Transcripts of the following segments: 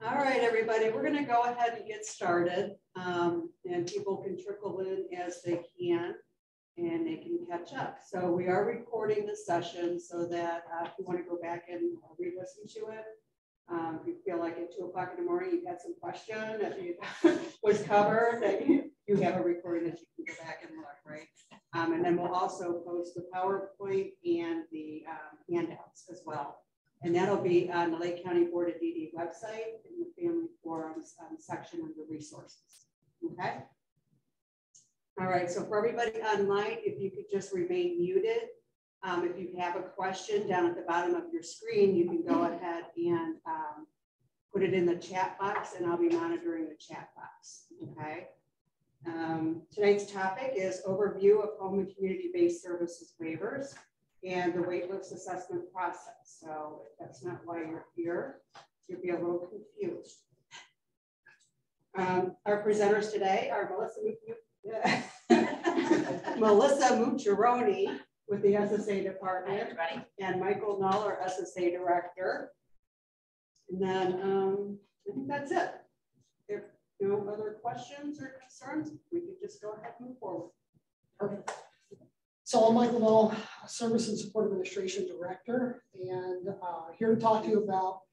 All right, everybody, we're going to go ahead and get started, and people can trickle in as they can, and they can catch up. So we are recording this session so that if you want to go back and re-listen to it, if you feel like at 2 o'clock in the morning you had some question that you was covered, that you have a recording that you can go back and look, right? And then we'll also post the PowerPoint and the handouts as well. And that'll be on the Lake County Board of DD website in the Family Forums section under resources. Okay. All right. So for everybody online, if you could just remain muted. If you have a question down at the bottom of your screen, you can go ahead and put it in the chat box, and I'll be monitoring the chat box. Okay. Tonight's topic is overview of home and community-based services waivers and the waitlist assessment process. So if that's not why you're here, you'll be a little confused. Our presenters today are Melissa Mucciaroni with the SSA department, and Michael Null, our SSA director. And then I think that's it. If no other questions or concerns, we can just go ahead and move forward. Perfect. So I'm Michael Null, Service and Support Administration Director, and here to talk to you about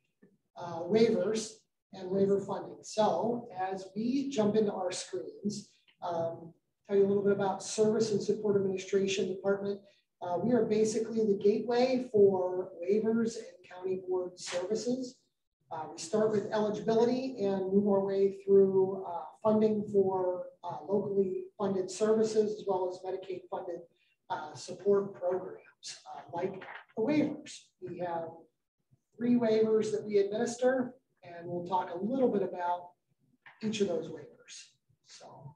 waivers and waiver funding. So as we jump into our screens, tell you a little bit about Service and Support Administration Department. We are basically the gateway for waivers and county board services. We start with eligibility and move our way through funding for locally funded services, as well as Medicaid funded support programs like the waivers. We have 3 waivers that we administer, and we'll talk a little bit about each of those waivers. So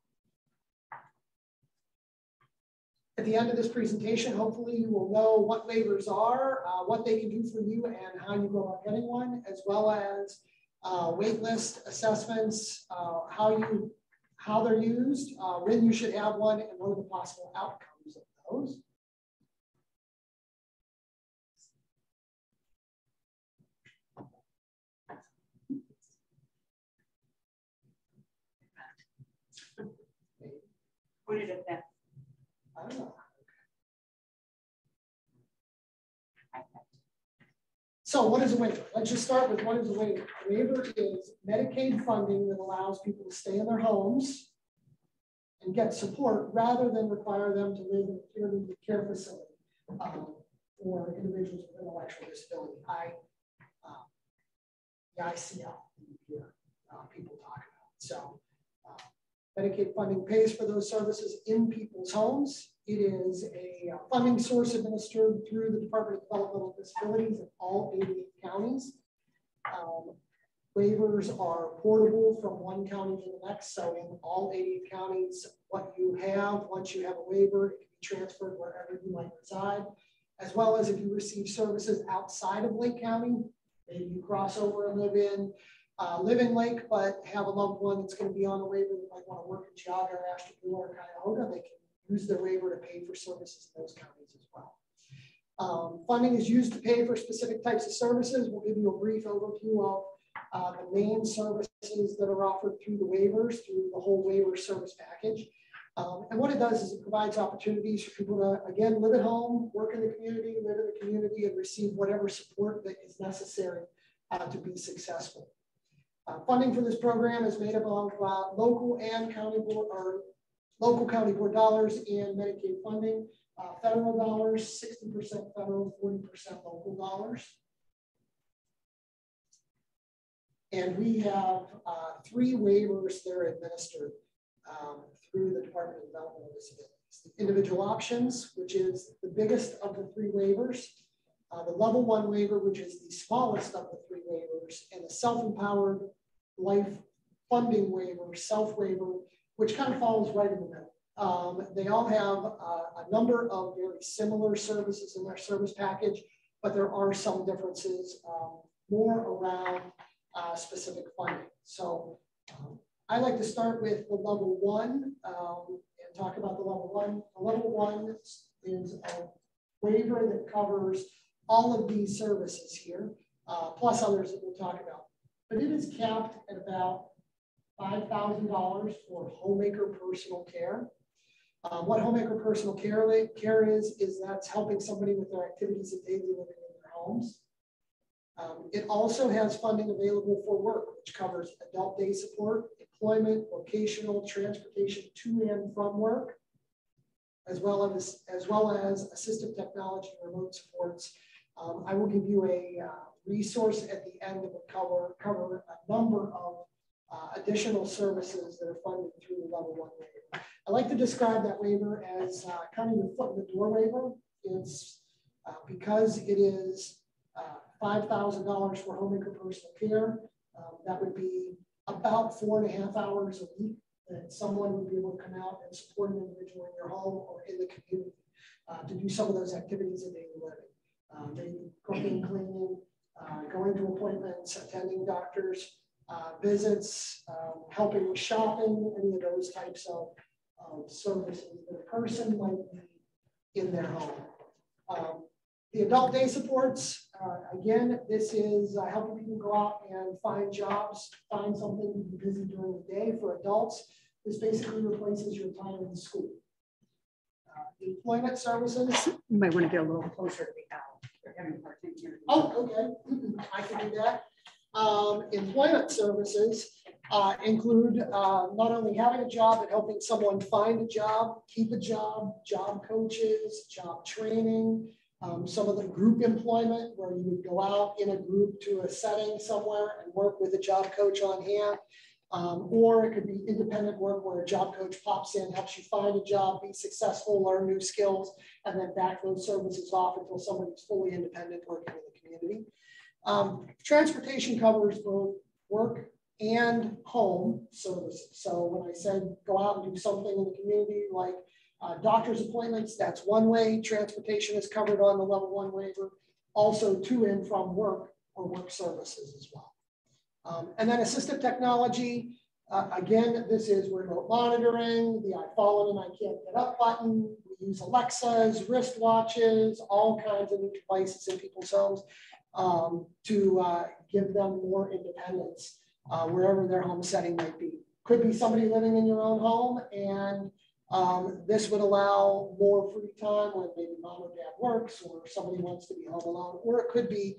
at the end of this presentation, hopefully you will know what waivers are, what they can do for you, and how you go about getting one, as well as wait list assessments, how they're used, when you should have one, and what are the possible outcomes of those. Pointed at that. Oh. So what is a waiver? Let's just start with what is a waiver. A waiver is Medicaid funding that allows people to stay in their homes and get support rather than require them to live in a community care facility for individuals with intellectual disability. The ICL you hear people talk about. So Medicaid funding pays for those services in people's homes. It is a funding source administered through the Department of Developmental Disabilities in all 88 counties. Waivers are portable from one county to the next. So in all 88 counties, what you have, once you have a waiver, it can be transferred wherever you might reside, as well as if you receive services outside of Lake County. Maybe you cross over and live in Lake, but have a loved one that's going to be on a waiver that might want to work in Geauga or Ashtabula or Cuyahoga. They can use their waiver to pay for services in those counties as well. Funding is used to pay for specific types of services. We'll give you a brief overview of the main services that are offered through the waivers, through the whole waiver service package. And what it does is it provides opportunities for people to, again, live at home, work in the community, live in the community, and receive whatever support that is necessary to be successful. Funding for this program is made up of local and county board, or local county board dollars and Medicaid funding, federal dollars, 60% federal, 40% local dollars. And we have 3 waivers that are administered through the Department of Developmental Disabilities. The individual options, which is the biggest of the 3 waivers, the level 1 waiver, which is the smallest of the 3 waivers, and the self-empowered life funding waiver, self-waiver, which kind of falls right in the middle. They all have a number of very similar services in their service package, but there are some differences more around specific funding. So I like to start with the level 1 and talk about the level 1. The level 1 is a waiver that covers all of these services here, plus others that we'll talk about. but it is capped at about $5,000 for homemaker personal care. What homemaker personal care is that's helping somebody with their activities of daily living in their homes. It also has funding available for work, which covers adult day support, employment, vocational, transportation to and from work, as well as assistive technology and remote supports. I will give you a resource at the end that will cover a number of additional services that are funded through the level 1 waiver. I like to describe that waiver as kind of your foot in the door waiver. It's because it is $5,000 for homemaker personal care. That would be about 4.5 hours a week that someone would be able to come out and support an individual in your home or in the community to do some of those activities of daily living. Maybe cooking, cleaning, going to appointments, attending doctors' visits, helping with shopping, any of those types of services that a person might be in their home. The adult day supports, again, this is helping people go out and find jobs, find something to be busy during the day for adults. This basically replaces your time in school. Employment services. You might want to get a little closer to the owl. They're having a hard time hearing. Oh, okay. I can do that. Employment services include not only having a job, but helping someone find a job, keep a job, job coaches, job training, some of the group employment where you would go out in a group to a setting somewhere and work with a job coach on hand. Or it could be independent work where a job coach pops in, helps you find a job, be successful, learn new skills, and then back those services off until somebody's fully independent working in the community. Transportation covers both work and home services. So when I said go out and do something in the community like doctor's appointments, that's one way. Transportation is covered on the level 1 waiver. Also to and from work or work services as well. And then assistive technology, again, this is remote monitoring, the I've fallen and I can't get up button. We use Alexas, wristwatches, all kinds of new devices in people's homes to give them more independence wherever their home setting might be. Could be somebody living in your own home, and this would allow more free time when maybe mom or dad works or somebody wants to be home alone, or it could be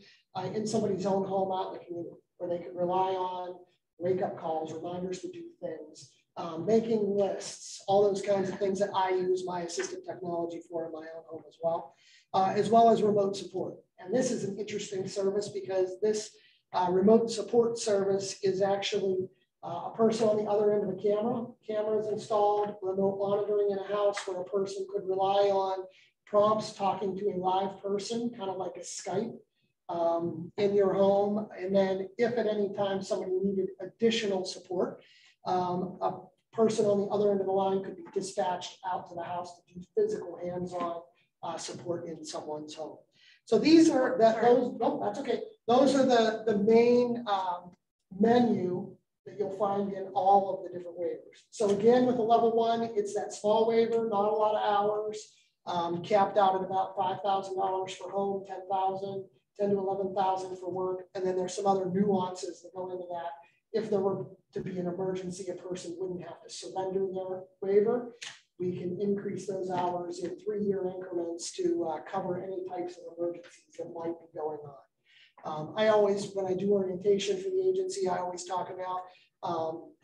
in somebody's own home out in the community where they could rely on wake-up calls, reminders to do things, making lists, all those kinds of things that I use my assistive technology for in my own home as well as remote support. And this is an interesting service because this remote support service is actually a person on the other end of a camera. Camera is installed, remote monitoring in a house where a person could rely on prompts talking to a live person, kind of like a Skype. In your home, and then if at any time somebody needed additional support, a person on the other end of the line could be dispatched out to the house to do physical hands-on support in someone's home. So these are that's okay. Those are the main menu that you'll find in all of the different waivers. So again, with the level 1, it's that small waiver, not a lot of hours, capped out at about $5,000 for home, $10,000. 10 to 11,000 for work, and then there's some other nuances that go into that. If there were to be an emergency, a person wouldn't have to surrender their waiver. We can increase those hours in 3-year increments to cover any types of emergencies that might be going on. I always, when I do orientation for the agency, I always talk about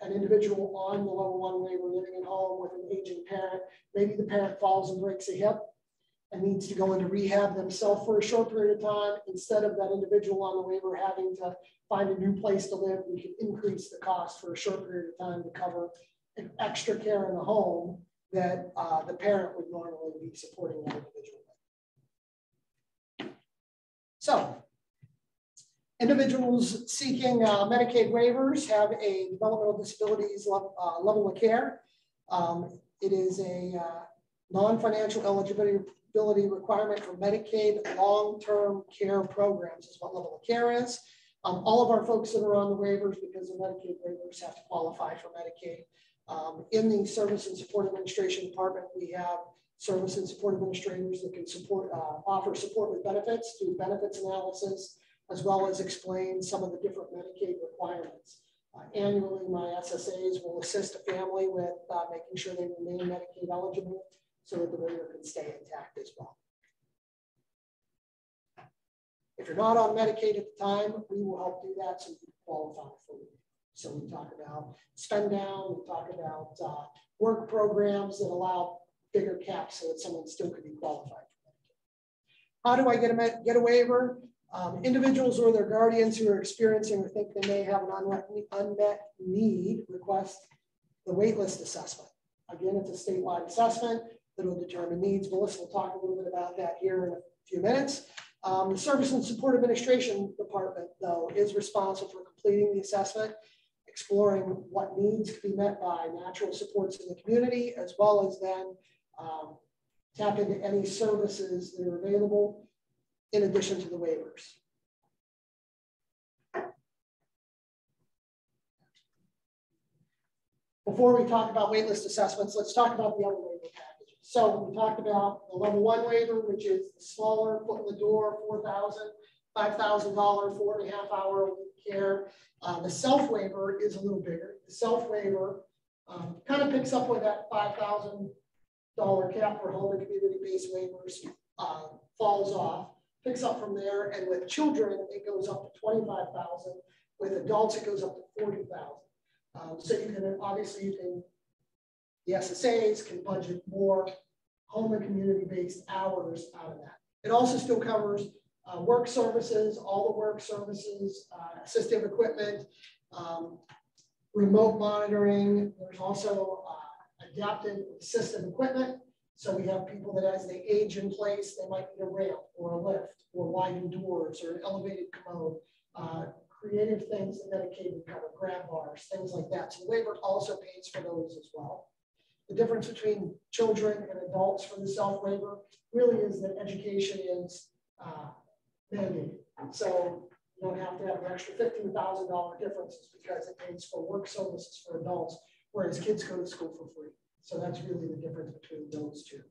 an individual on the level 1 waiver living at home with an aging parent. Maybe the parent falls and breaks a hip and needs to go into rehab themselves for a short period of time. Instead of that individual on the waiver having to find a new place to live, we can increase the cost for a short period of time to cover extra care in the home that the parent would normally be supporting that individual with. So, individuals seeking Medicaid waivers have a developmental disabilities level of care. It is a non-financial eligibility requirement for Medicaid long-term care programs is what level of care is. All of our folks that are on the waivers, because the Medicaid waivers have to qualify for Medicaid. In the Service and Support Administration Department, we have service and support administrators that can support, offer support with benefits, do benefits analysis, as well as explain some of the different Medicaid requirements. Annually, my SSAs will assist a family with making sure they remain Medicaid eligible so that the waiver can stay intact as well. If you're not on Medicaid at the time, we will help do that so you can qualify for it. So we talk about spend down, we talk about work programs that allow bigger caps so that someone still could be qualified for Medicaid. How do I get a waiver? Individuals or their guardians who are experiencing or think they may have an unmet need request the waitlist assessment. Again, it's a statewide assessment that will determine needs. Melissa will talk a little bit about that here in a few minutes. The Service and Support Administration Department, though, is responsible for completing the assessment, exploring what needs can be met by natural supports in the community, as well as then tap into any services that are available in addition to the waivers. Before we talk about waitlist assessments, let's talk about the other waiver packages. So we talked about the level 1 waiver, which is the smaller, foot in the door, $4,000, $5,000, 4.5 hour care. The self waiver is a little bigger. The self waiver kind of picks up where that $5,000 cap for home and community-based waivers falls off. Picks up from there, and with children, it goes up to $25,000. With adults, it goes up to $40,000. So you can obviously the SSAs can budget more home and community-based hours out of that. It also still covers work services, all the work services, assistive equipment, remote monitoring. There's also adaptive assistive equipment. So we have people that as they age in place, they might need a ramp or a lift or widened doors or an elevated commode, creative things that Medicaid would cover, grab bars, things like that. So waiver also pays for those as well. The difference between children and adults for the self waiver really is that education is mandated. So you don't have to have an extra $15,000 differences because it pays for work services for adults, whereas kids go to school for free. So that's really the difference between those two.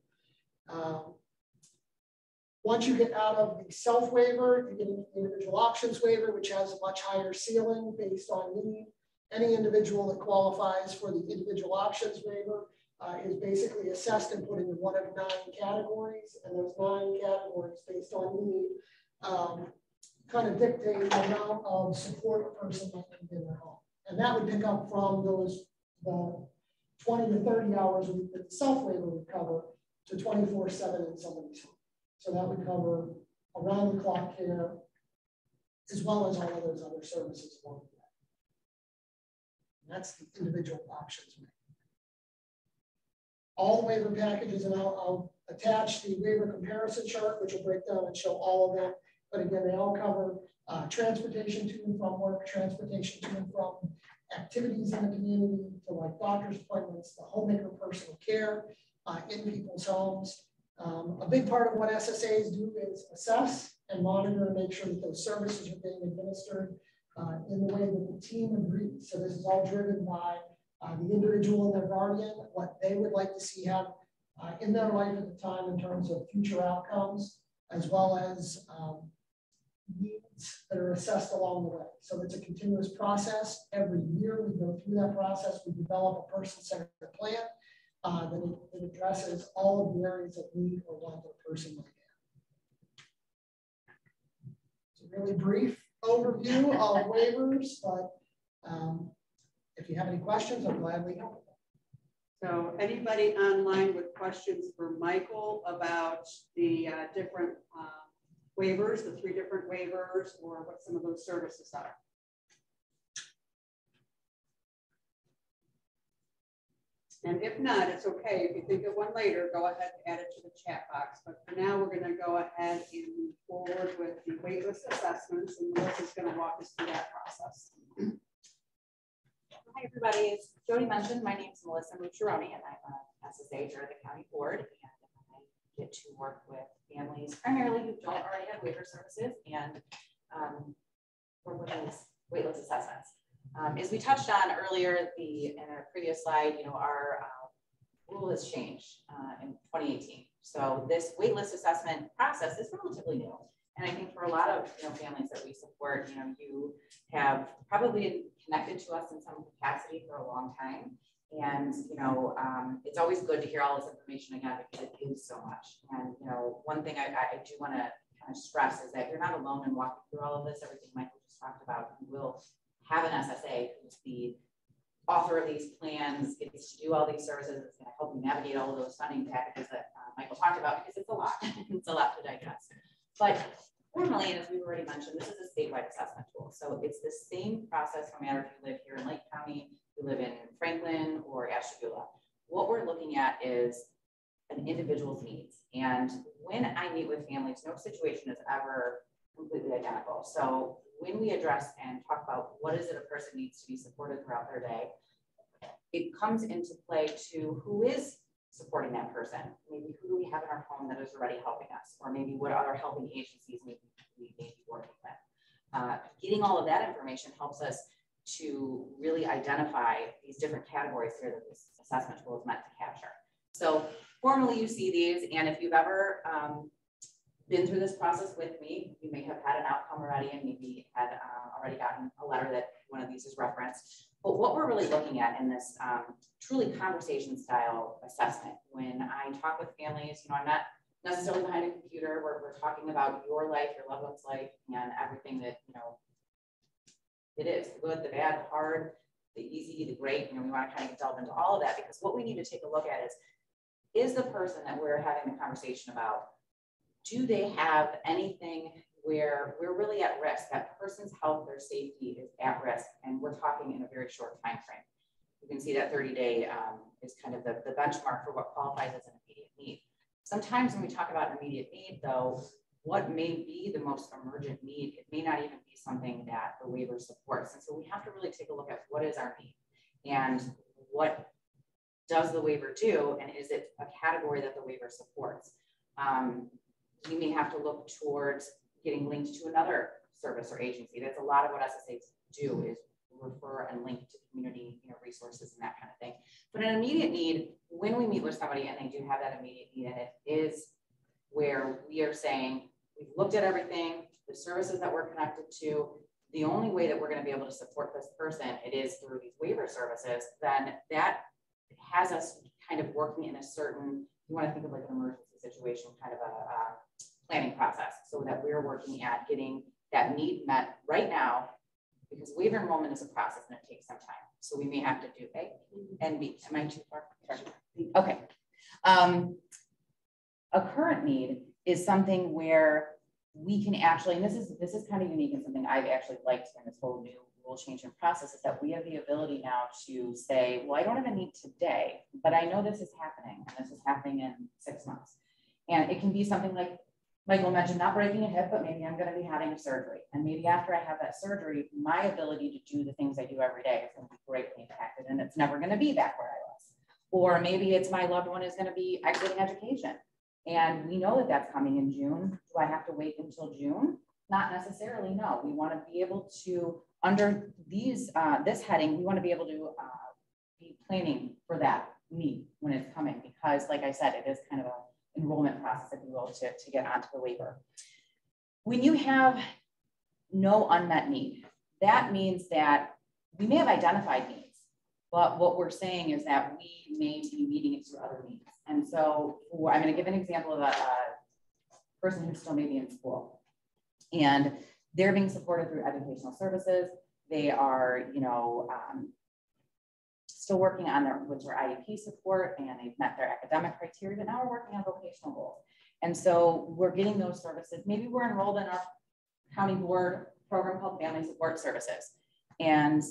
Once you get out of the self waiver, you get an individual options waiver, which has a much higher ceiling based on need. Any individual that qualifies for the individual options waiver is basically assessed and put into one of 9 categories. And those 9 categories based on need kind of dictate the amount of support a person might need in their home. And that would pick up from those the 20 to 30 hours a week that the self waiver would cover to 24/7 in somebody's home. So that would cover around the clock care, as well as all of those other services along the way. And that's the individual options. All the waiver packages, and I'll attach the waiver comparison chart, which will break down and show all of them. But again, they all cover transportation to and from work, transportation to and from activities in the community, to like doctor's appointments, the homemaker personal care in people's homes. A big part of what SSAs do is assess and monitor and make sure that those services are being administered in the way that the team agrees. So this is all driven by the individual and their guardian, what they would like to see have in their life at the time in terms of future outcomes, as well as needs that are assessed along the way. So it's a continuous process. Every year we go through that process, we develop a person-centered plan that addresses all of the areas of need or want that a person might have. It's a really brief overview of waivers, but if you have any questions, I'll gladly help. So anybody online with questions for Michael about the different waivers, the 3 different waivers, or what some of those services are? And if not, it's okay. If you think of one later, go ahead and add it to the chat box. But for now, we're going to go ahead and move forward with the waitlist assessments, and Melissa's going to walk us through that process. Hi, everybody. As Jody mentioned, my name is Melissa Mucciaroni, and I'm an SSA here at the county board. And I get to work with families primarily who don't already have waiver services and work with these waitlist assessments. As we touched on earlier in our previous slide, our rule has changed in 2018. So this waitlist assessment process is relatively new. And I think for a lot of families that we support, you have probably been connected to us in some capacity for a long time. And, it's always good to hear all this information again because it is so much. And, one thing I do want to kind of stress is that you're not alone in walking through all of this. Everything Michael just talked about, you will have an SSA who's the author of these plans, gets to do all these services, it's going to help you navigate all of those funding packages that Michael talked about because it's a lot. It's a lot to digest. But formally, and as we've already mentioned, this is a statewide assessment tool. So it's the same process no matter if you live here in Lake County, you live in Franklin or Ashtabula. What we're looking at is an individual's needs. And when I meet with families, no situation is ever completely identical. So when we address and talk about what is it a person needs to be supported throughout their day, it comes into play to who is supporting that person. Maybe who do we have in our home that is already helping us, or maybe what other helping agencies we may be working with. Getting all of that information helps us to really identify these different categories here that this assessment tool is meant to capture. So formally you see these, and if you've ever been through this process with me, you may have had an outcome already and maybe had already gotten a letter that one of these is referenced. But what we're really looking at in this truly conversation style assessment, when I talk with families, I'm not necessarily behind a computer, we're talking about your life, your loved one's life, and everything that, it is, the good, the bad, the hard, the easy, the great. We want to kind of delve into all of that because what we need to take a look at is the person that we're having the conversation about, do they have anything where we're really at risk? That person's health, their safety is at risk, and we're talking in a very short time frame. You can see that 30-day is kind of the benchmark for what qualifies as an immediate need. Sometimes when we talk about an immediate need, though, what may be the most emergent need, it may not even be something that the waiver supports. And so we have to really take a look at what is our need and what does the waiver do, and is it a category that the waiver supports? We may have to look towards getting linked to another service or agency. That's a lot of what SSAs do, is refer and link to community resources and that kind of thing. But an immediate need, when we meet with somebody and they do have that immediate need, and it is where we are saying, we've looked at everything, the services that we're connected to, the only way that we're going to be able to support this person, it is through these waiver services, then that has us kind of working in a certain, you want to think of like an emergency situation, kind of a planning process, so that we're working at getting that need met right now, because waiver enrollment is a process and it takes some time. So we may have to do A and B. Am I too far? Okay. A current need is something where we can actually, and this is kind of unique and something I've actually liked in this whole new rule change and process, is that we have the ability now to say, well, I don't have a need today, but I know this is happening, and this is happening in 6 months. And it can be something like Michael mentioned, not breaking a hip, but maybe I'm going to be having a surgery. And maybe after I have that surgery, my ability to do the things I do every day is going to be greatly impacted, and it's never going to be back where I was. Or maybe it's my loved one is going to be exiting education, and we know that that's coming in June. Do I have to wait until June? Not necessarily, no. We want to be able to, under these this heading, we want to be able to be planning for that need when it's coming, because like I said, it is kind of an enrollment process, if you will, to get onto the waiver. When you have no unmet need, that means that we may have identified needs, but what we're saying is that we may be meeting it through other needs. And so I'm going to give an example of a person who still may be in school, and they're being supported through educational services. They are, still working on their IEP support, and they've met their academic criteria, but now we're working on vocational goals. And so we're getting those services. Maybe we're enrolled in our county board program called Family Support Services, and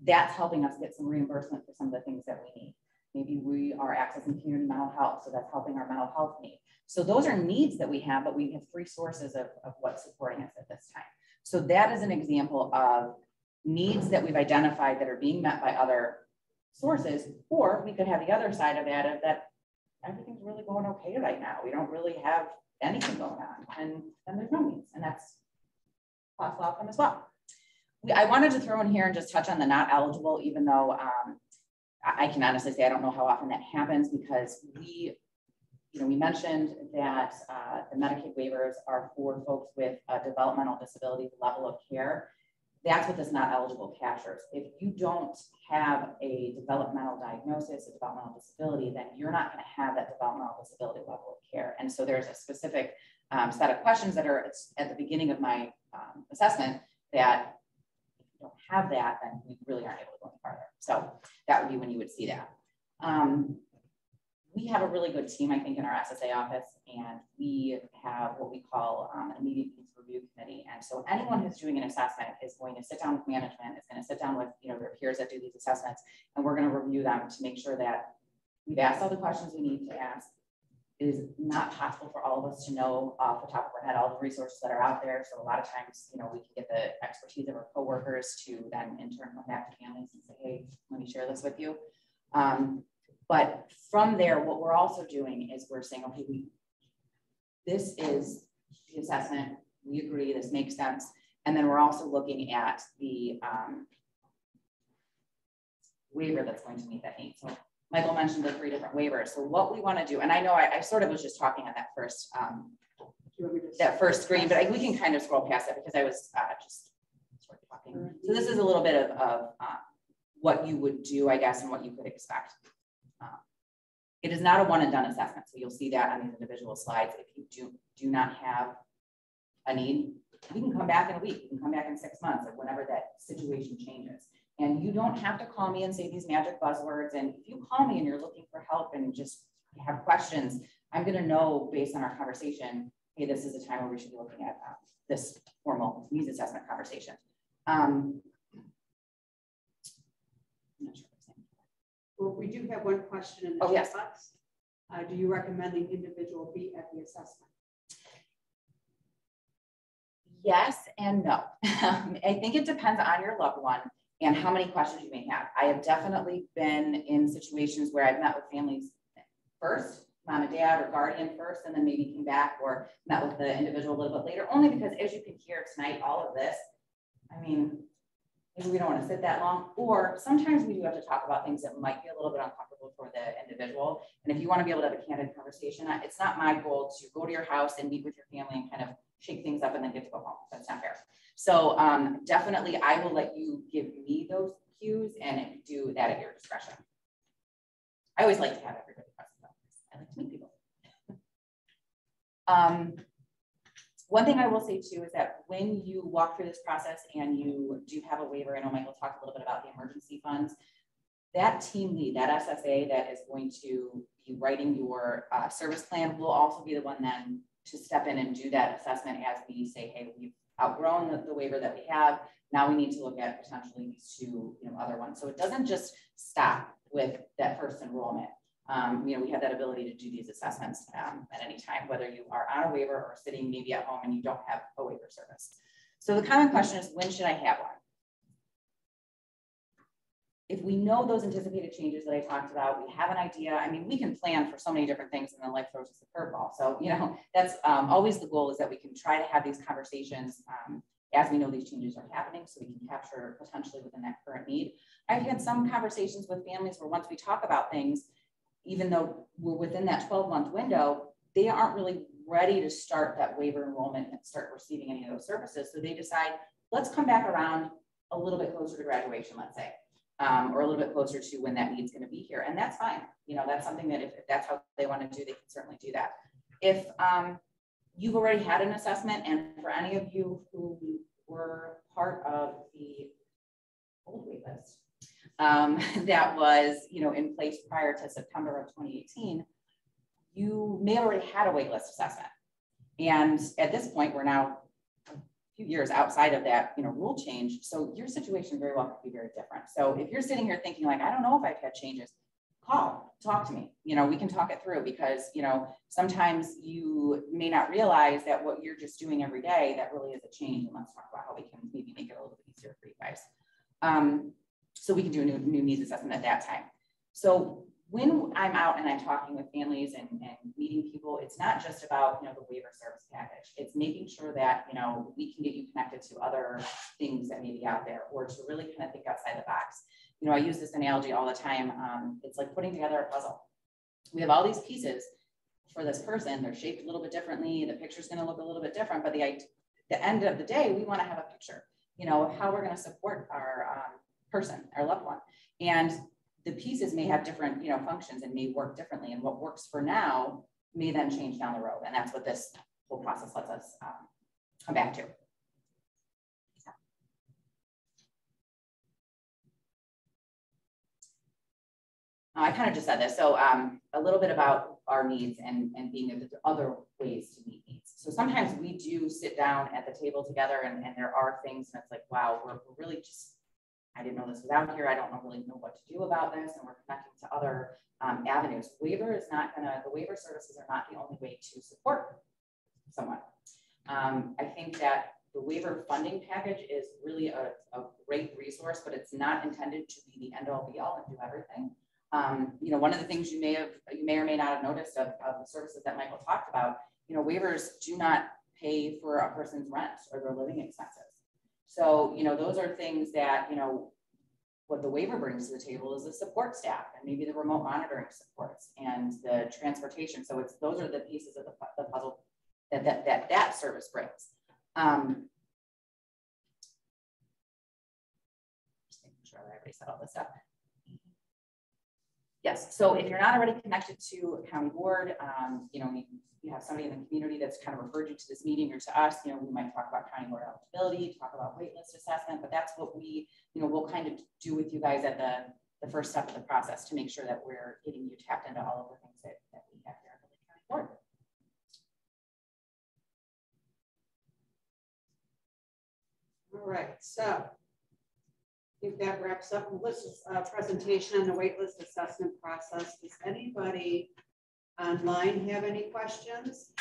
that's helping us get some reimbursement for some of the things that we need. Maybe we are accessing community mental health, so that's helping our mental health need. So those are needs that we have, but we have 3 sources of what's supporting us at this time. So that is an example of needs that we've identified that are being met by other sources, or we could have the other side of that everything's really going okay right now. We don't really have anything going on, and then there's no needs, and that's possible outcome as well. I wanted to throw in here and just touch on the not eligible, even though I can honestly say I don't know how often that happens, because we we mentioned that the Medicaid waivers are for folks with a developmental disability level of care. That's what this not eligible captures. If you don't have a developmental diagnosis, a developmental disability, then you're not going to have that developmental disability level of care. And so there's a specific set of questions that are at the beginning of my assessment that if you don't have that, then we really aren't able to go any farther. So that would be when you would see that. We have a really good team, I think, in our SSA office, and we have what we call an immediate needs review committee. And so anyone who's doing an assessment is going to sit down with management, is going to sit down with their peers that do these assessments, and we're going to review them to make sure that we've asked all the questions we need to ask. It is not possible for all of us to know off the top of our head all the resources that are out there. So a lot of times, we can get the expertise of our coworkers to then in turn come back to families and say, hey, let me share this with you. But from there, what we're also doing is we're saying, okay, this is the assessment. We agree, this makes sense. And then we're also looking at the waiver that's going to meet that need. So Michael mentioned the 3 different waivers. So what we want to do, and I know I sort of was just talking on that first screen, but we can kind of scroll past it because I was just sort of talking. So this is a little bit of what you would do, I guess, and what you could expect. It is not a one and done assessment. So you'll see that on these individual slides. If you do not have a need, we can come back in a week, we can come back in 6 months or whenever that situation changes. And you don't have to call me and say these magic buzzwords. And if you call me and you're looking for help and just have questions, I'm going to know based on our conversation, hey, this is the time where we should be looking at this formal needs assessment conversation. I'm not sure. Well, we do have one question in the chat box. Do you recommend the individual be at the assessment? Yes and no. I think it depends on your loved one and how many questions you may have. I have definitely been in situations where I've met with families first, mom and dad or guardian first, and then maybe came back or met with the individual a little bit later, only because as you can hear tonight, all of this, I mean, maybe we don't want to sit that long, or sometimes we do have to talk about things that might be a little bit uncomfortable for the individual. And if you want to be able to have a candid conversation, it's not my goal to go to your house and meet with your family and kind of shake things up and then get to go home. That's not fair. So definitely, I will let you give me those cues and do that at your discretion. I always like to have everybody present. I like to meet people. One thing I will say too is that when you walk through this process and you do have a waiver, I know Michael talked a little bit about the emergency funds, that team lead, that SSA that is going to be writing your service plan will also be the one then to step in and do that assessment as we say, hey, we've outgrown the waiver that we have. Now we need to look at potentially these 2 other ones. So it doesn't just stop with that first enrollment. We have that ability to do these assessments at any time, whether you are on a waiver or sitting maybe at home and you don't have a waiver service. So the common question is, when should I have one? If we know those anticipated changes that I talked about, we have an idea. I mean, we can plan for so many different things and then life throws us a curveball. So, that's always the goal, is that we can try to have these conversations as we know these changes are happening so we can capture potentially within that current need. I've had some conversations with families where once we talk about things, even though we're within that 12-month window, they aren't really ready to start that waiver enrollment and start receiving any of those services. So they decide, let's come back around a little bit closer to graduation, let's say, or a little bit closer to when that need's going to be here. And that's fine. That's something that if that's how they want to do, they can certainly do that. If you've already had an assessment, and for any of you who were part of the old wait list, that was, in place prior to September of 2018, you may have already had a waitlist assessment. And at this point, we're now a few years outside of that, rule change. So your situation very well could be very different. So if you're sitting here thinking like, I don't know if I've had changes, talk to me. We can talk it through because, sometimes you may not realize that what you're just doing every day, that really is a change. And let's talk about how we can maybe make it a little bit easier for you guys. So we can do a new needs assessment at that time. So when I'm out and I'm talking with families and meeting people, it's not just about, the waiver service package. It's making sure that, we can get you connected to other things that may be out there, or to really kind of think outside the box. I use this analogy all the time. It's like putting together a puzzle. We have all these pieces. for this person. They're shaped a little bit differently. The picture's going to look a little bit different, but the end of the day, we want to have a picture, you know, of how we're going to support our person, our loved one. And the pieces may have different, you know, functions and may work differently. And what works for now may then change down the road. And that's what this whole process lets us come back to. I kind of just said this. So a little bit about our needs and being that there are other ways to meet needs. So sometimes we do sit down at the table together and there are things that's like, wow, we're really just, I didn't know this was out here. I don't really know what to do about this. And we're connecting to other avenues. Waiver is not gonna, the waiver services are not the only way to support someone. I think that the waiver funding package is really a great resource, but it's not intended to be the end all be all and do everything. You know, one of the things you may or may not have noticed of the services that Michael talked about, you know, waivers do not pay for a person's rent or their living expenses. So, you know, those are things that, you know, what the waiver brings to the table is the support staff and maybe the remote monitoring supports and the transportation. So those are the pieces of the puzzle that service brings. Just making sure that I already said all this stuff. Yes, so if you're not already connected to a county board, you know, you have somebody in the community that's kind of referred you to this meeting or to us, you know, we might talk about county board eligibility, talk about waitlist assessment, but that's what we, you know, we'll kind of do with you guys at the first step of the process to make sure that we're getting you tapped into all of the things that we have here at the county board. All right, so I think that wraps up Melissa's presentation on the waitlist assessment process. Does anybody online have any questions?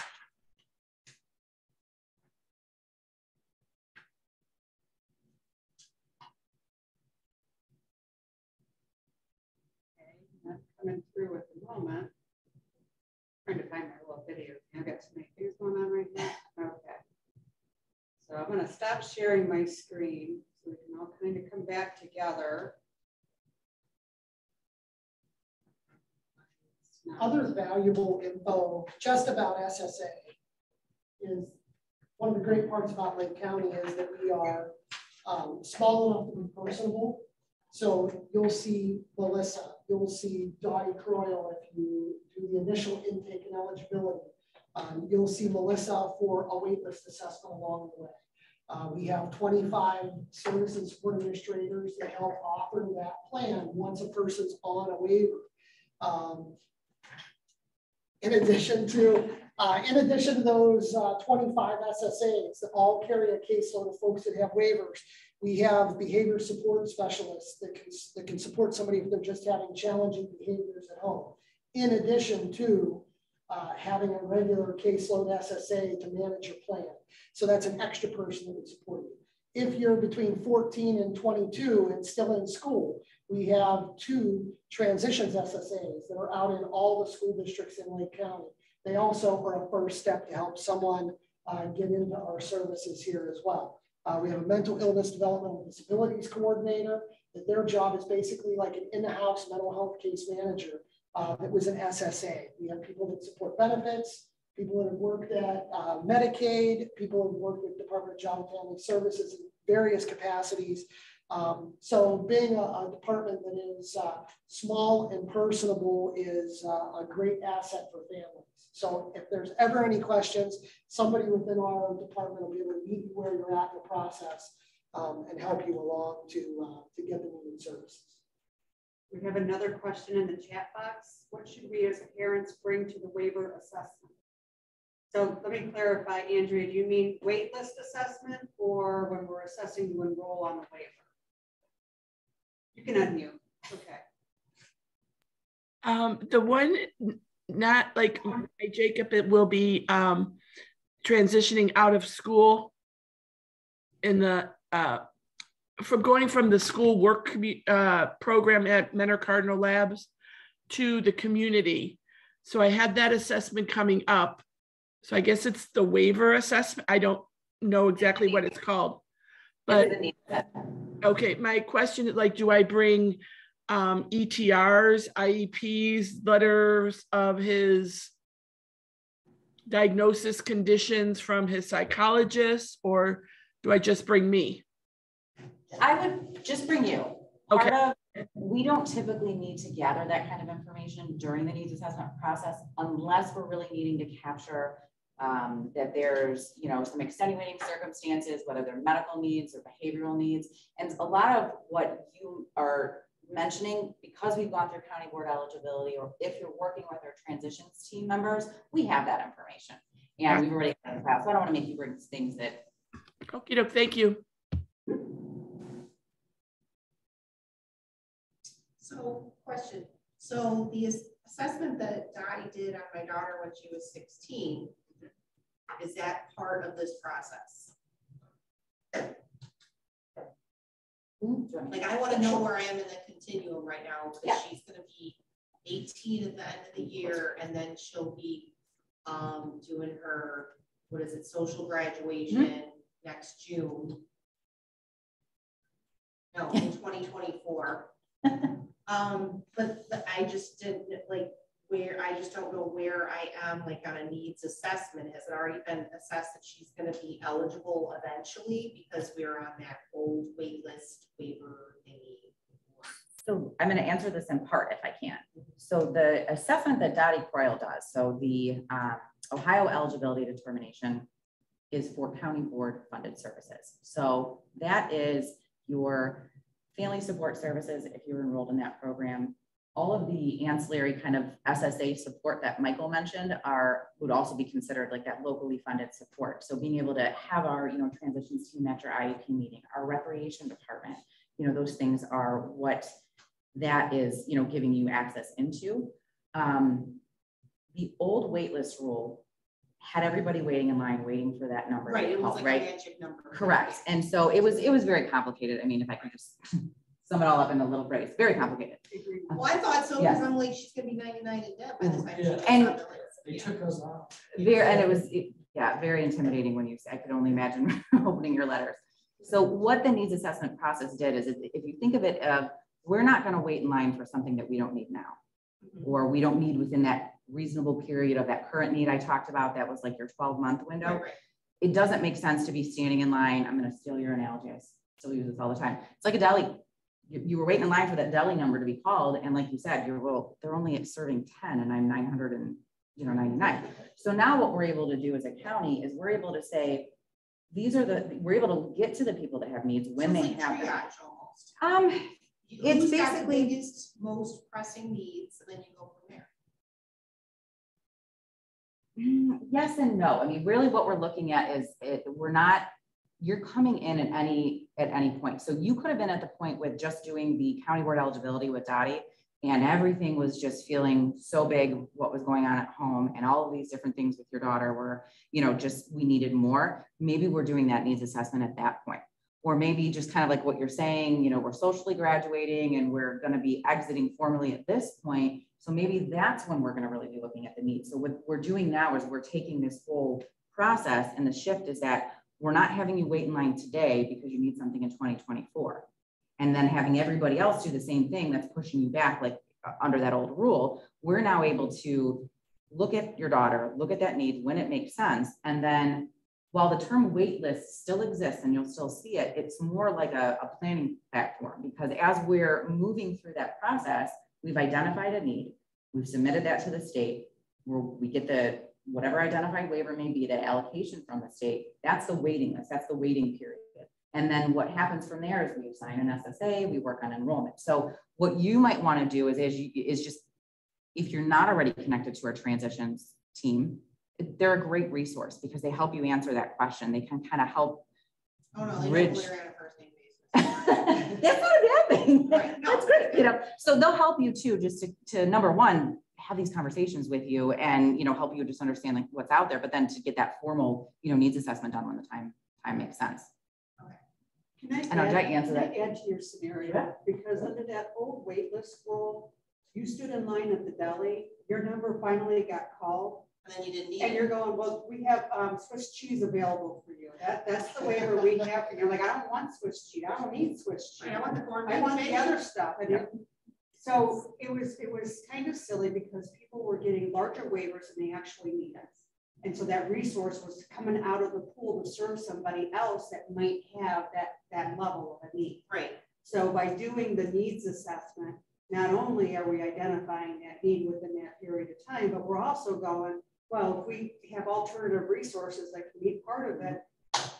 Okay, not coming through at the moment. I'm trying to find my little video. I've got too many things going on right now. Okay. So I'm going to stop sharing my screen so we can all kind of come back together. Other valuable info just about SSA is one of the great parts about Lake County is that we are small enough to be personable. So you'll see Melissa, you'll see Dottie Croyle if you do the initial intake and eligibility. You'll see Melissa for a waitlist assessment along the way. We have 25 service and support administrators that help author that plan once a person's on a waiver. In addition to those 25 SSAs that all carry a caseload of folks that have waivers, we have behavior support specialists that can support somebody if they're just having challenging behaviors at home. In addition to having a regular caseload SSA to manage your plan. So that's an extra person that would support you. If you're between 14 and 22 and still in school, we have 2 transitions SSAs that are out in all the school districts in Lake County. They also are a first step to help someone get into our services here as well. We have a mental illness developmental disabilities coordinator that their job is basically like an in-the-house mental health case manager that was an SSA. We have people that support benefits, people that have worked at Medicaid, people who have worked with Department of Job and Family Services in various capacities. So being a department that is small and personable is a great asset for families. So if there's ever any questions, somebody within our department will be able to meet you where you're at in the process and help you along to get the needed services. We have another question in the chat box. What should we as parents bring to the waiver assessment? So let me clarify, Andrea, do you mean waitlist assessment or when we're assessing to enroll on the waiver? You can unmute. Okay. The one, not like my Jacob, it will be transitioning out of school in the from going from the school work program at Mentor Cardinal Labs to the community. So I had that assessment coming up. So I guess it's the waiver assessment. I don't know exactly what it's called, but okay. My question is like, do I bring ETRs, IEPs, letters of his diagnosis conditions from his psychologist, or do I just bring me? I would just bring you. Okay. We don't typically need to gather that kind of information during the needs assessment process unless we're really needing to capture that there's, some extenuating circumstances, whether they're medical needs or behavioral needs. And a lot of what you are mentioning, because we've gone through county board eligibility, or if you're working with our transitions team members, we have that information. And we've already had it in the past. So I don't want to make you bring things that. Okay, thank you. So, question. So the assessment that Dottie did on my daughter when she was 16, is that part of this process? Like, I want to know where I am in the continuum right now, because she's going to be 18 at the end of the year, and then she'll be doing her, social graduation next June. No, in 2024. But I just didn't I just don't know where I am on a needs assessment. Has it already been assessed that she's going to be eligible eventually because we're on that old wait list waiver thingy? So I'm going to answer this in part if I can. So the assessment that Dottie Croyle does, so the Ohio eligibility determination is for county board funded services. So that is your family support services, if you're enrolled in that program. All of the ancillary kind of SSA support that Michael mentioned would also be considered like that locally funded support. So being able to have our, transitions team at your IEP meeting, our recreation department, those things are what that is, giving you access into. The old waitlist rule had everybody waiting in line, waiting for that number. Right, it was like a magic number. Correct. And so it was very complicated. I mean, if I could just sum it all up in a little phrase, very complicated. Well, I thought so, because I'm like, she's gonna be 99 in debt by the time she gets And on the list. They took us off. And it was, very intimidating when I could only imagine opening your letters. So what the needs assessment process did is, if you think of it, we're not going to wait in line for something that we don't need now, or we don't need within that reasonable period of that current need I talked about. That was like your 12-month window. Right. It doesn't make sense to be standing in line. I'm going to steal your analogy. I still use this all the time. It's like a deli. You were waiting in line for that deli number to be called. And like you said, they're only at serving 10 and I'm 999. So now what we're able to do as a county is we're able to say, we're able to get to the people that have needs when they have them. Almost. It's basically the biggest, most pressing needs, and then you go from there. Yes and no. I mean, really what we're looking at is you're coming in at any point. So you could have been at the point with just doing the county board eligibility with Dottie, and everything was just feeling so big, what was going on at home, and all of these different things with your daughter were, we needed more. Maybe we're doing that needs assessment at that point. Or maybe just kind of like what you're saying, we're socially graduating and we're going to be exiting formally at this point. So maybe that's when we're going to really be looking at the needs. So what we're doing now is we're taking this whole process, and the shift is that we're not having you wait in line today because you need something in 2024. And then having everybody else do the same thing that's pushing you back, like under that old rule. We're now able to look at your daughter, look at that need when it makes sense. And then while the term wait list still exists and you'll still see it, it's more like a planning platform, because as we're moving through that process, we've identified a need, we've submitted that to the state, where we get the whatever identified waiver may be, the allocation from the state. That's the waiting list, that's the waiting period. And then what happens from there is we assign an SSA, we work on enrollment. So what you might want to do is just, if you're not already connected to our transitions team, they're a great resource because they help you answer that question. They can kind of help. Oh no, they bridge. don't on a first name basis. That's not a bad thing. Right. No, that's great. So they'll help you too, just to number one, have these conversations with you and help you just understand like what's out there, but then to get that formal needs assessment done when the time makes sense. Okay. Can I answer that? Add to your scenario? Yeah. Because under that old waitlist rule, you stood in line at the deli, your number finally got called. And then you didn't need and it. you're going, well, we have Swiss cheese available for you. That's the waiver we have. And you're like, I don't want Swiss cheese. I don't need Swiss cheese. Right, I want the corn. I want the other stuff. And so it was kind of silly because people were getting larger waivers than they actually needed. And so that resource was coming out of the pool to serve somebody else that might have that level of a need. Right. So by doing the needs assessment, not only are we identifying that need within that period of time, but we're also going, well, if we have alternative resources that can meet part of it,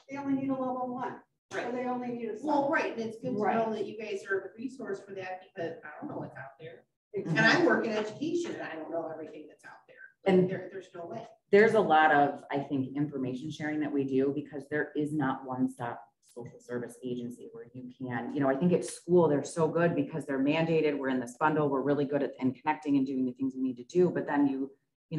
they only need a level 1. Right. Or they only need a Well, right, and it's good to Right. know that you guys are a resource for that, because I don't know what's out there. Exactly. And I work in education and I don't know everything that's out there. And There's no way. there's a lot of, I think, information sharing that we do, because there is not one-stop social service agency where you can, I think at school, they're so good because they're mandated. We're in this bundle. We're really good at connecting and doing the things we need to do. But then you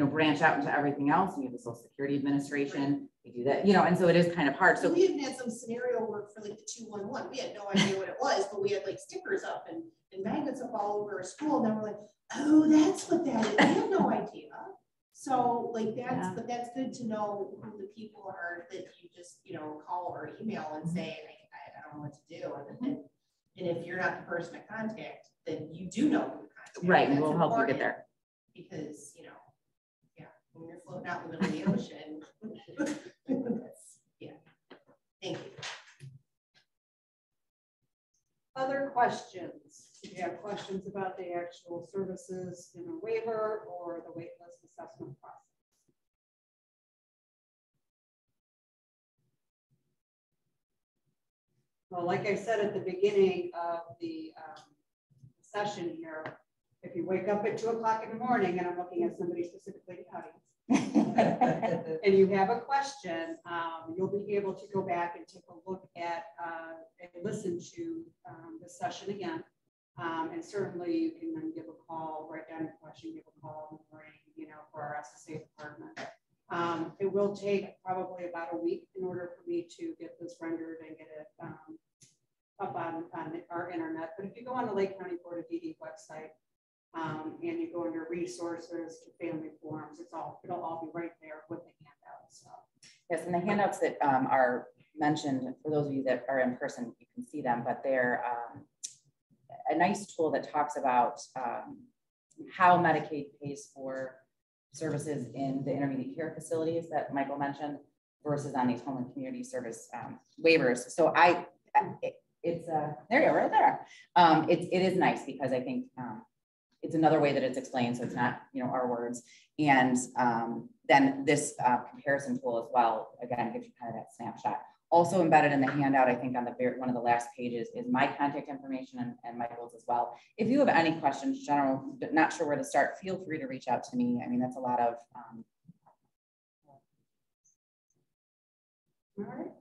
branch out into everything else. You have the Social Security Administration. We do that, and so it is kind of hard. So we even had some scenario work for like the 211. We had no idea what it was, but we had like stickers up and magnets up all over our school. And then we're like, oh, that's what that is. We have no idea. So like but that's good to know who the people are that you just, call or email and say, I don't know what to do. And if you're not the person to contact, then you do know who to contact. right, and we'll help you get there. Because, when you're floating out in the middle of the ocean, thank you. Other questions? Do you have questions about the actual services in a waiver or the waitlist assessment process? Well, like I said at the beginning of the session here, if you wake up at 2 o'clock in the morning, and I'm looking at somebody specifically in the audience, and you have a question, you'll be able to go back and take a look at and listen to the session again. And certainly you can then give a call, write down your question, give a call in the morning, for our SSA department. It will take probably about a week in order for me to get this rendered and get it up on our internet. But if you go on the Lake County Board of DD website, and you go under resources to family forums, it'll all be right there with the handouts. So. Yes, and the handouts that are mentioned, for those of you that are in person, you can see them, but they're a nice tool that talks about how Medicaid pays for services in the intermediate care facilities that Michael mentioned versus on these home and community service waivers. So it's there you go, right there. It is nice because I think it's another way that it's explained, so it's not our words. And then this comparison tool as well, again, gives you kind of that snapshot. Also embedded in the handout, I think on one of the last pages is my contact information and Michael's as well. If you have any questions, general, not sure where to start, feel free to reach out to me. I mean, that's a lot of. All right.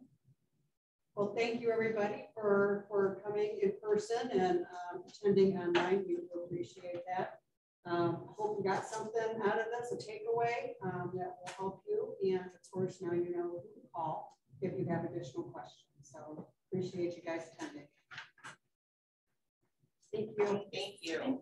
Well, thank you everybody for coming in person and attending online. We appreciate that. I hope you got something out of this, a takeaway that will help you. And of course, now you know who to call if you have additional questions. So appreciate you guys attending. Thank you. Thank you.